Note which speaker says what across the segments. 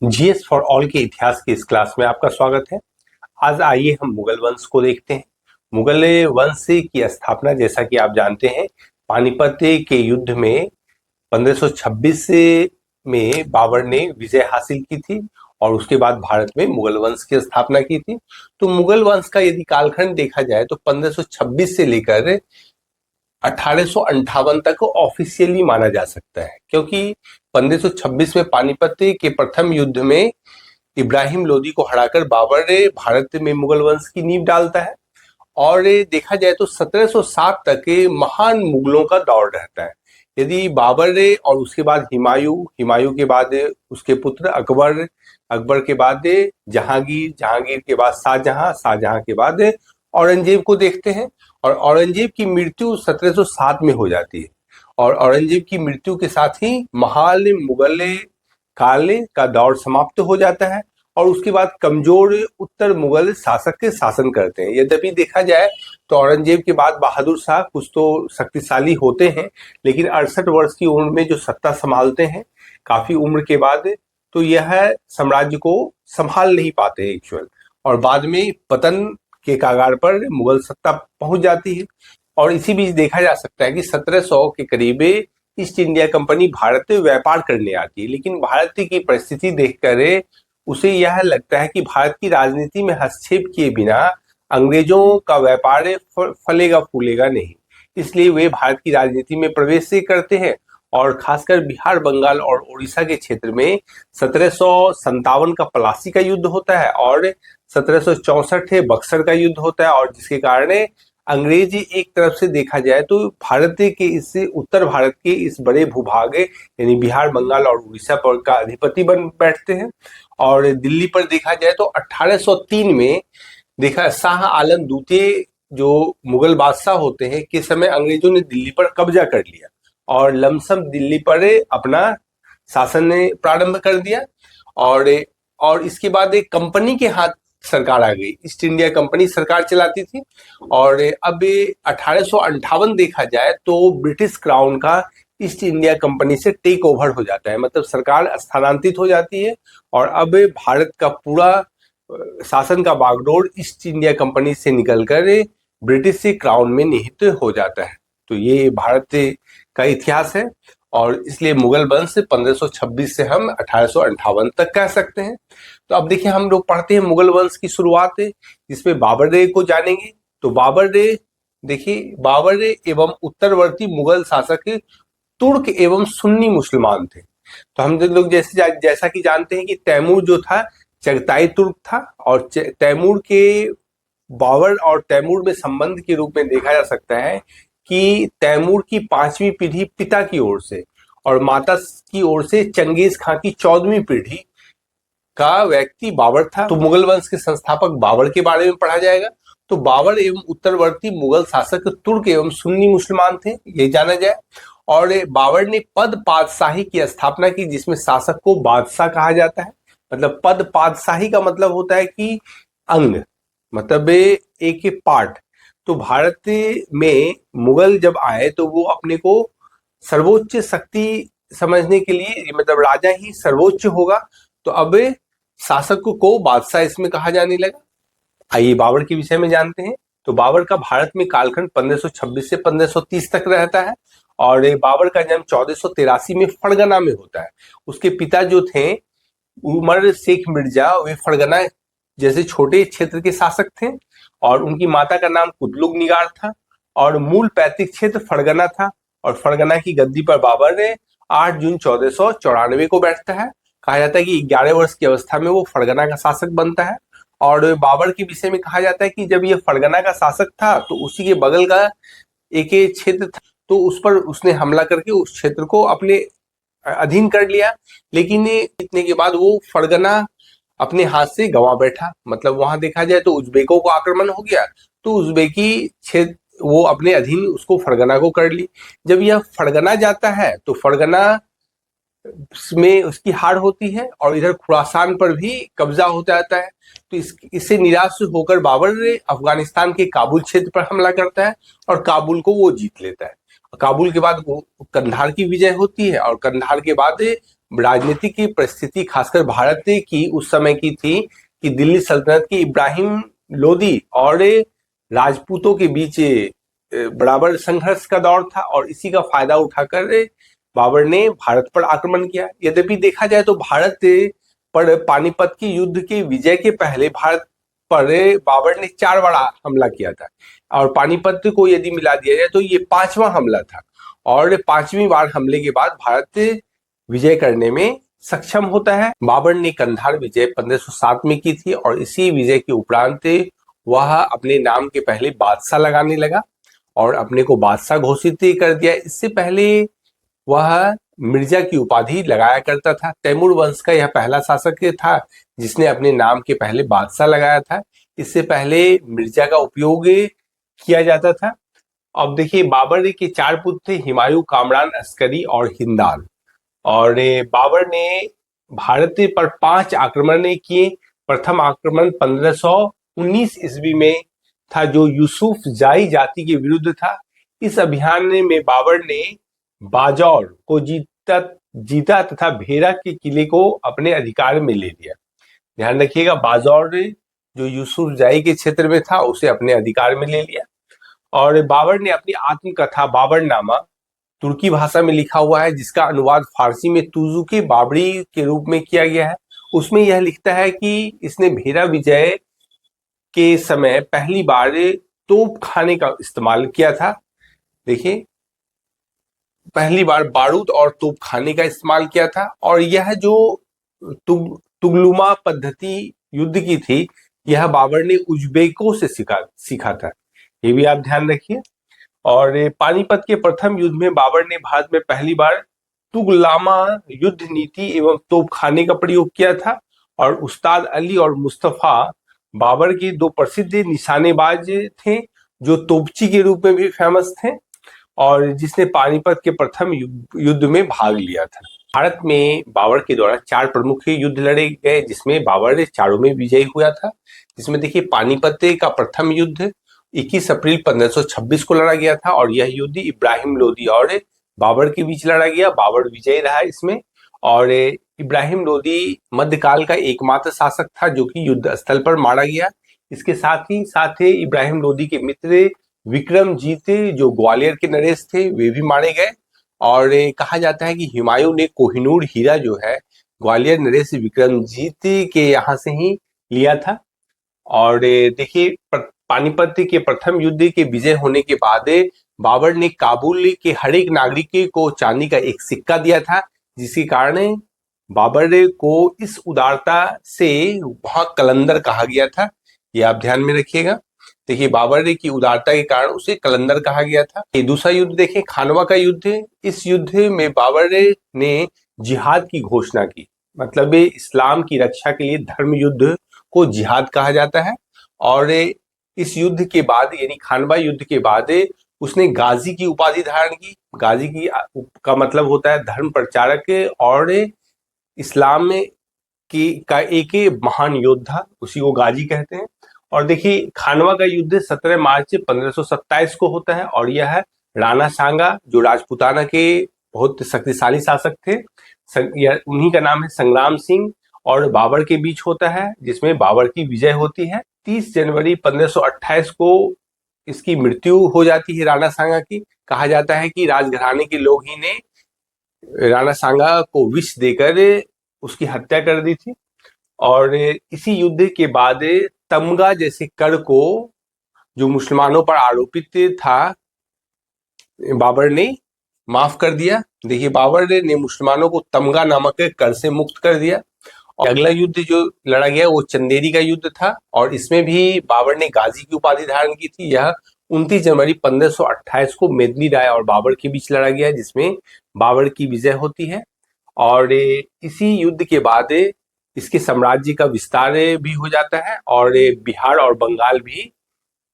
Speaker 1: GS for all के इतिहास की इस क्लास में आपका स्वागत है। आज आइए हम मुगल वंश को देखते हैं। मुगल वंश की स्थापना जैसा कि आप जानते हैं पानीपत के युद्ध में 1526 में बाबर ने विजय हासिल की थी और उसके बाद भारत में मुगल वंश की स्थापना की थी। तो मुगल वंश का यदि कालखंड देखा जाए तो 1526 से लेकर 1858 तक ऑफिशियली माना जा सकता है, क्योंकि 1526 में पानीपत के प्रथम युद्ध में इब्राहिम लोदी को हराकर बाबर ने भारत में मुगल वंश की नींव डालता है। और देखा जाए तो 1707 तक महान मुगलों का दौर रहता है। यदि बाबर ने और उसके बाद हिमायू के बाद उसके पुत्र अकबर, अकबर के बाद जहांगीर, जहांगीर के बाद शाहजहां, शाहजहां के बाद औरंगजेब को देखते हैं। और औरंगजेब की मृत्यु 1707 में हो जाती है और औरंगजेब की मृत्यु के साथ ही महान मुगल काल का दौर समाप्त हो जाता है और उसके बाद कमजोर उत्तर मुगल शासक के शासन करते हैं। यद्यपि देखा जाए तो औरंगजेब के बाद बहादुर शाह कुछ तो शक्तिशाली होते हैं, लेकिन 68 वर्ष की उम्र में जो सत्ता संभालते हैं काफी उम्र के बाद, तो यह साम्राज्य को संभाल नहीं पाते हैं एक्चुअल, और बाद में पतन के कागार पर मुगल सत्ता पहुंच जाती है। और इसी बीच देखा जा सकता है कि 1700 के करीब ईस्ट इंडिया कंपनी भारत में व्यापार करने आती है, लेकिन भारत की परिस्थिति देखकर उसे यह लगता है कि भारत की राजनीति में हस्तक्षेप किए बिना अंग्रेजों का व्यापार फलेगा फूलेगा नहीं। इसलिए वे भारत की राजनीति में प्रवेश करते हैं और खासकर बिहार, बंगाल और उड़ीसा के क्षेत्र में 1757 का प्लासी का युद्ध होता है और 1764 बक्सर का युद्ध होता है, और जिसके कारण अंग्रेज एक तरफ से देखा जाए तो भारत के इस उत्तर भारत के इस बड़े भूभाग यानी बिहार, बंगाल और उड़ीसा पर का अधिपति बन बैठते हैं। और दिल्ली पर देखा जाए तो 1803 में देखा शाह आलम द्वितीय जो मुगल बादशाह होते हैं के समय अंग्रेजों ने दिल्ली पर कब्जा कर लिया और लमसम दिल्ली पर अपना शासन ने प्रारंभ कर दिया। और इसके बाद एक कंपनी के हाथ सरकार आ गई, ईस्ट इंडिया कंपनी सरकार चलाती थी। और अब 1858 देखा जाए तो ब्रिटिश क्राउन का ईस्ट इंडिया कंपनी से टेक ओवर हो जाता है, मतलब सरकार स्थानांतरित हो जाती है और अब भारत का पूरा शासन का बागडोर ईस्ट इंडिया कंपनी से निकलकर ब्रिटिश क्राउन में निहित हो जाता है। तो ये भारत का इतिहास है और इसलिए मुगल वंश 1526 से हम 1858 तक कह सकते हैं। तो अब देखिए हम लोग पढ़ते हैं मुगल वंश की शुरुआत जिसमें बाबर को जानेंगे। तो बाबर देखिए, बाबर एवं उत्तरवर्ती मुगल शासक तुर्क एवं सुन्नी मुसलमान थे। तो हम लोग जैसा कि जानते हैं कि तैमूर जो था चगताई तुर्क था और तैमूर के बाबर और तैमूर में संबंध के रूप में देखा जा सकता है कि तैमूर की 5वीं पीढ़ी पिता की ओर से और माता की ओर से चंगेज खां की 14वीं पीढ़ी का व्यक्ति बाबर था। तो मुगल वंश के संस्थापक बाबर के बारे में पढ़ा जाएगा। तो बाबर एवं उत्तरवर्ती मुगल शासक तुर्क एवं सुन्नी मुसलमान थे, ये जाना जाए। और बाबर ने पद पातशाही की स्थापना की, जिसमें शासक को बादशाह कहा जाता है। मतलब पद पातशाही का मतलब होता है कि अंग, मतलब एक पार्ट। तो भारत में मुगल जब आए तो वो अपने को सर्वोच्च शक्ति समझने के लिए, मतलब राजा ही सर्वोच्च होगा, तो अब शासक को बादशाह इसमें कहा जाने लगा। आइए बाबर के विषय में जानते हैं। तो बाबर का भारत में कालखंड 1526 से 1530 तक रहता है और बाबर का जन्म 1483 में फरगना में होता है। उसके पिता जो थे उमर शेख मिर्जा, वे फरगना जैसे छोटे क्षेत्र के शासक थे और उनकी माता का नाम कुतलुग निगार था और मूल पैतृक क्षेत्र फरगना था। और फरगना की गद्दी पर बाबर ने 8 जून 1494 को बैठता है। कहा जाता है कि 11 वर्ष की अवस्था में वो फरगना का शासक बनता है। और बाबर के विषय में कहा जाता है कि जब ये फरगना का शासक था तो उसी के बगल का एक क्षेत्र था, तो उस पर उसने हमला करके उस क्षेत्र को अपने अधीन कर लिया। लेकिन इतने के बाद वो फरगना अपने हाथ से गंवा बैठा, मतलब वहां देखा जाए तो उज्बेकों को आक्रमण हो गया, तो उज्बेकी क्षेत्र वो अपने अधीन उसको फरगना को कर ली। जब यह फरगना जाता है तो फरगना में उसकी हार होती है और इधर खुरासान पर भी कब्जा हो जाता है। तो इससे निराश होकर बाबर अफगानिस्तान के काबुल क्षेत्र पर हमला करता है और काबुल को वो जीत लेता है। काबुल के बाद वो कंधार की विजय होती है और कंधार के बाद राजनीतिक की परिस्थिति खासकर भारत की उस समय की थी कि दिल्ली सल्तनत के इब्राहिम लोदी और राजपूतों के बीच बराबर संघर्ष का दौर था और इसी का फायदा उठाकर बाबर ने भारत पर आक्रमण किया। यद्यपि देखा जाए तो भारत पर पानीपत के युद्ध के विजय के पहले भारत पर बाबर ने 4 बार हमला किया था और पानीपत को यदि मिला दिया जाए तो ये 5वां हमला था और 5वीं बार हमले के बाद भारत विजय करने में सक्षम होता है। बाबर ने कंधार विजय 1507 में की थी और इसी विजय के उपरांत वह अपने नाम के पहले बादशाह लगाने लगा और अपने को बादशाह घोषित कर दिया। इससे पहले वह मिर्जा की उपाधि लगाया करता था। तैमूर वंश का यह पहला शासक था जिसने अपने नाम के पहले बादशाह लगाया था। इससे पहले मिर्जा का उपयोग किया जाता था। अब देखिए बाबर के 4 पुत्र थे, हुमायूं, कामरान, अस्करी और हिंदाल। और बाबर ने भारत पर 5 आक्रमण किए। प्रथम आक्रमण 1519 ईस्वी में था जो यूसुफ जाई जाति के विरुद्ध था। इस अभियान में बाबर ने बाजौर को जीता तथा भेरा के किले को अपने अधिकार में ले लिया। ध्यान रखिएगा, बाजौर जो यूसुफ जाई के क्षेत्र में था उसे अपने अधिकार में ले लिया। और बाबर ने अपनी आत्मकथा बाबरनामा तुर्की भाषा में लिखा हुआ है जिसका अनुवाद फारसी में तुजुके बाबरी के रूप में किया गया है। उसमें यह लिखता है कि इसने भेरा विजय के समय पहली बार तोप खाने का इस्तेमाल किया था। देखिए, पहली बार बारूद और तोप खाने का इस्तेमाल किया था और यह जो तुगलुमा पद्धति युद्ध की थी यह बाबर ने उज्बेकों से सीखा था। ये भी आप ध्यान रखिए। और पानीपत के प्रथम युद्ध में बाबर ने भारत में पहली बार तुगलामा युद्ध नीति एवं तोपखाने का प्रयोग किया था और उस्ताद अली और मुस्तफा बाबर के 2 प्रसिद्ध निशानेबाज थे जो तोपची के रूप में भी फेमस थे और जिसने पानीपत के प्रथम युद्ध में भाग लिया था। भारत में बाबर के द्वारा 4 प्रमुख युद्ध लड़े गए जिसमें बाबर चारों में विजयी हुआ था। जिसमें देखिए पानीपत का प्रथम युद्ध 21 अप्रैल 1526 को लड़ा गया था और यह युद्ध इब्राहिम लोदी और बाबर के बीच लड़ा गया। बाबर विजयी रहा इसमें और इब्राहिम लोदी मध्यकाल का एकमात्र शासक था जो कि युद्ध स्थल पर मारा गया। इसके साथ ही इब्राहिम लोदी के मित्र विक्रमजीत जो ग्वालियर के नरेश थे वे भी मारे गए और कहा जाता है कि हुमायूं ने कोहिनूर हीरा जो है ग्वालियर नरेश विक्रमजीत के यहाँ से ही लिया था। और देखिए पानीपत के प्रथम युद्ध के विजय होने के बाद बाबर ने काबुल के हर एक नागरिक को चांदी का एक सिक्का दिया था जिसके कारण बाबर को इस उदारता से वहां कलंदर कहा गया था। ये आप ध्यान में रखिएगा। देखिए बाबर की उदारता के कारण उसे कलंदर कहा गया था। ये दूसरा युद्ध देखें, खानवा का युद्ध। इस युद्ध में बाबर ने जिहाद की घोषणा की, मतलब इस्लाम की रक्षा के लिए धर्म युद्ध को जिहाद कहा जाता है। और इस युद्ध के बाद यानी खानवा युद्ध के बाद उसने गाजी की उपाधि धारण की। गाजी की का मतलब होता है धर्म प्रचारक और इस्लाम का एक महान योद्धा, उसी को गाजी कहते हैं। और देखिए खानवा का युद्ध 17 मार्च 1527 को होता है और यह है राणा सांगा जो राजपूताना के बहुत शक्तिशाली शासक थे, उन्हीं का नाम है संग्राम सिंह, और बाबर के बीच होता है जिसमें बाबर की विजय होती है। 30 जनवरी 1528 को इसकी मृत्यु हो जाती है राणा सांगा की। कहा जाता है कि राजघराने के लोग ही ने राणा सांगा को विष देकर उसकी हत्या कर दी थी। और इसी युद्ध के बाद तमगा जैसे कर को जो मुसलमानों पर आरोपित था बाबर ने माफ कर दिया। देखिए बाबर ने मुसलमानों को तमगा नामक कर से मुक्त कर दिया। और अगला युद्ध जो लड़ा गया वो चंदेरी का युद्ध था और इसमें भी बाबर ने गाजी की उपाधि धारण की थी। यह 29 जनवरी 1528 को मेदिनी राय और बाबर के बीच लड़ा गया जिसमें बाबर की विजय होती है। और इसी युद्ध के बाद इसके साम्राज्य का विस्तार भी हो जाता है और बिहार और बंगाल भी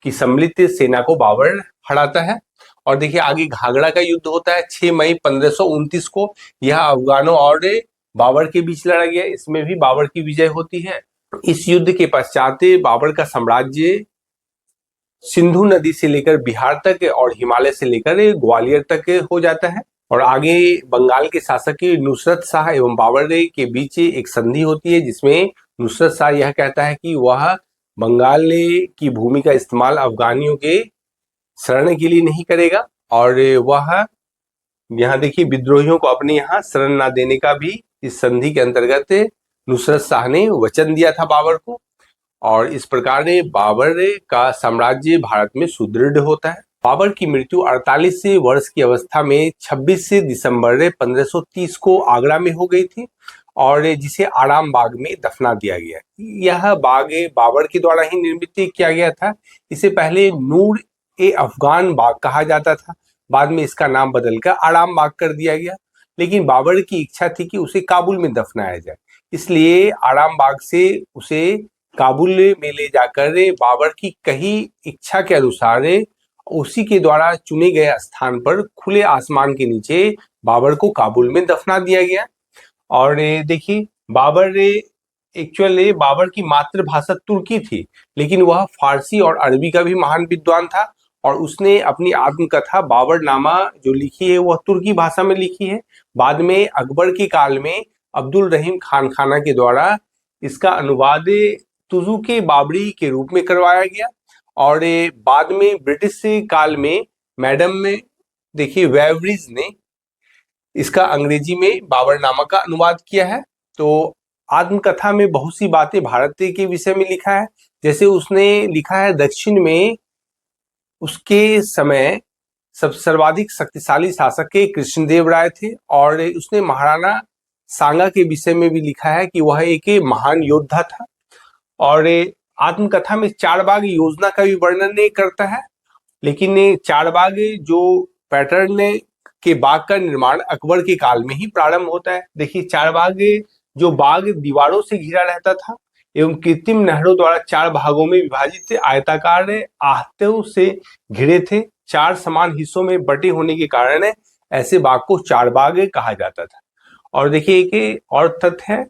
Speaker 1: की सम्मिलित सेना को बाबर हराता है। और देखिए आगे घाघरा का युद्ध होता है 6 मई 1529 को। यह अफगानों और बाबर के बीच लड़ा गया, इसमें भी बाबर की विजय होती है। इस युद्ध के पश्चात बाबर का साम्राज्य सिंधु नदी से लेकर बिहार तक और हिमालय से लेकर ग्वालियर तक हो जाता है। और आगे बंगाल के शासक नुसरत शाह एवं बाबर के बीच एक संधि होती है, जिसमें नुसरत शाह यह कहता है कि वह बंगाल की भूमि का इस्तेमाल अफगानियों के शरण के लिए नहीं करेगा, और वह यहाँ देखिए विद्रोहियों को अपने यहाँ शरण न देने का भी इस संधि के अंतर्गत नुसरत शाह ने वचन दिया था बाबर को। और इस प्रकार बाबर का साम्राज्य भारत में सुदृढ़ होता है। बाबर की मृत्यु 48 वर्ष की अवस्था में 26 दिसंबर 1530 को आगरा में हो गई थी, और जिसे आराम बाग में दफना दिया गया। यह बाग बाबर के द्वारा ही निर्मित किया गया था। इसे पहले नूर ए अफगान बाग कहा जाता था, बाद में इसका नाम बदलकर आराम बाग कर दिया गया। लेकिन बाबर की इच्छा थी कि उसे काबुल में दफनाया जाए, इसलिए आराम बाग से उसे काबुल में ले जाकर बाबर की कही इच्छा के अनुसार उसी के द्वारा चुने गए स्थान पर खुले आसमान के नीचे बाबर को काबुल में दफना दिया गया। और देखिए बाबर की मातृभाषा तुर्की थी, लेकिन वह फारसी और अरबी का भी महान विद्वान था, और उसने अपनी आत्मकथा बाबरनामा जो लिखी है वह तुर्की भाषा में लिखी है। बाद में अकबर के काल में अब्दुल रहीम खान खाना के द्वारा इसका अनुवाद तुजुके बाबरी के रूप में करवाया गया, और बाद में ब्रिटिश काल में मैडम में देखिए वेवरिज ने इसका अंग्रेजी में बाबरनामा का अनुवाद किया है। तो आत्मकथा में बहुत सी बातें भारत के विषय में लिखा है, जैसे उसने लिखा है दक्षिण में उसके समय सर्वाधिक शक्तिशाली शासक के कृष्णदेव राय थे, और उसने महाराणा सांगा के विषय में भी लिखा है कि वह एक महान योद्धा था। और आत्मकथा में चारबाग योजना का भी वर्णन करता है, लेकिन चारबाग जो पैटर्न के बाग का निर्माण अकबर के काल में ही प्रारंभ होता है। देखिए चारबाग जो बाग दीवारों से घिरा रहता था एवं कृत्रिम नहरों द्वारा 4 भागों में विभाजित आयताकार आहतों से घिरे थे। 4 समान हिस्सों में बटे होने के कारण ऐसे बाग को चारबाग कहा जाता था। और देखिए एक और तथ्य है,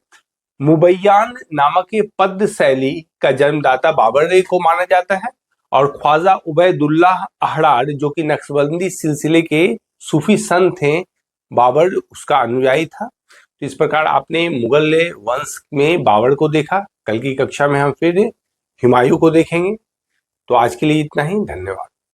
Speaker 1: मुबैयान नामक पद्य शैली का जन्मदाता बाबर को माना जाता है, और ख्वाजा उबैदुल्लाह अहरार जो कि नक्शबंदी सिलसिले के सूफी संत थे, बाबर उसका अनुयायी था। तो इस प्रकार आपने मुगल वंश में बाबर को देखा। कल की कक्षा में हम फिर हुमायूं को देखेंगे। तो आज के लिए इतना ही, धन्यवाद।